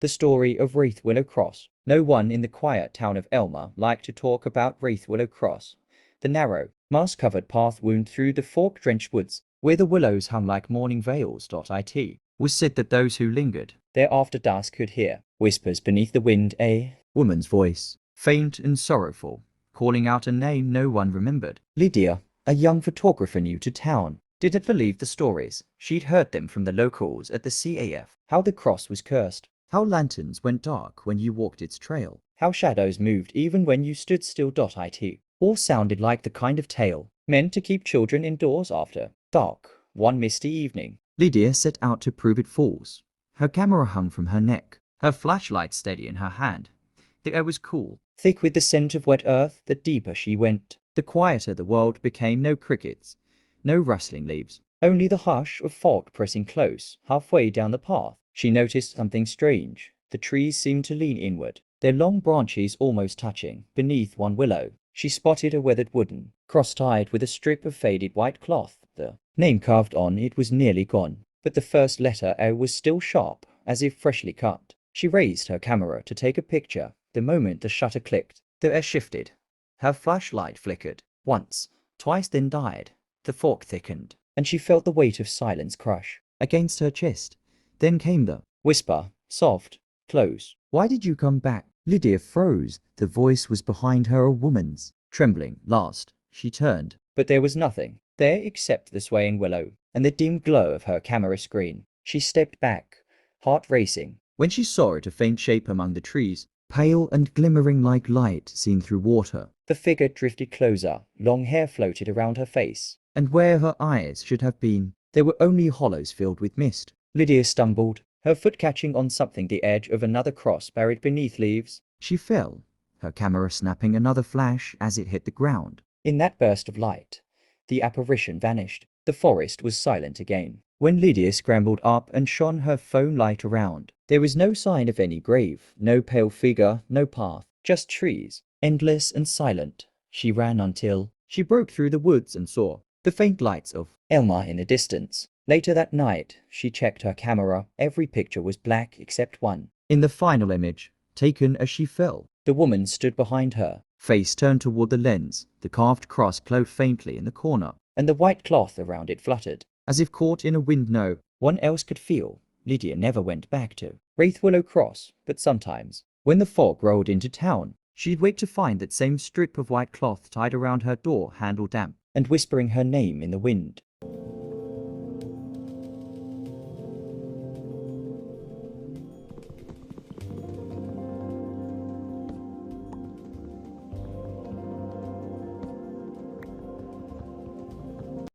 The story of Wreathwillow Cross. No one in the quiet town of Elma liked to talk about Wreathwillow Cross. The narrow, moss-covered path wound through the fog-drenched woods, where the willows hung like morning veils. It was said that those who lingered there after dusk could hear whispers beneath the wind, a woman's voice, faint and sorrowful, calling out a name no one remembered. Lydia, a young photographer new to town, didn't believe the stories. She'd heard them from the locals at the CAF. How the cross was cursed. How lanterns went dark when you walked its trail. How shadows moved even when you stood still. It all sounded like the kind of tale meant to keep children indoors after dark. One misty evening, Lydia set out to prove it false. Her camera hung from her neck, her flashlight steady in her hand. The air was cool, thick with the scent of wet earth. The deeper she went, the quieter the world became. No crickets, no rustling leaves, only the hush of fog pressing close. Halfway down the path, she noticed something strange. The trees seemed to lean inward, their long branches almost touching. Beneath one willow, she spotted a weathered wooden cross tied with a strip of faded white cloth. The name carved on it was nearly gone, but the first letter A was still sharp, as if freshly cut. She raised her camera to take a picture. The moment the shutter clicked, the air shifted. Her flashlight flickered once, twice, then died. The fog thickened, and she felt the weight of silence crush against her chest. Then came the whisper, soft, close. "Why did you come back?" Lydia froze. The voice was behind her, a woman's. Trembling, last, she turned, but there was nothing there except the swaying willow and the dim glow of her camera screen. She stepped back, heart racing, when she saw it, a faint shape among the trees, pale and glimmering like light seen through water. The figure drifted closer, long hair floated around her face, and where her eyes should have been, there were only hollows filled with mist. Lydia stumbled, her foot catching on something, the edge of another cross buried beneath leaves. She fell, her camera snapping another flash as it hit the ground. In that burst of light, the apparition vanished. The forest was silent again. When Lydia scrambled up and shone her phone light around, there was no sign of any grave, no pale figure, no path, just trees, endless and silent. She ran until she broke through the woods and saw the faint lights of Elma in the distance. Later that night, she checked her camera. Every picture was black except one. In the final image, taken as she fell, the woman stood behind her, face turned toward the lens. The carved cross glowed faintly in the corner, and the white cloth around it fluttered, as if caught in a wind no one else could feel. Lydia never went back to Wreathwillow Cross, but sometimes, when the fog rolled into town, she'd wake to find that same strip of white cloth tied around her door handle damp, and whispering her name in the wind.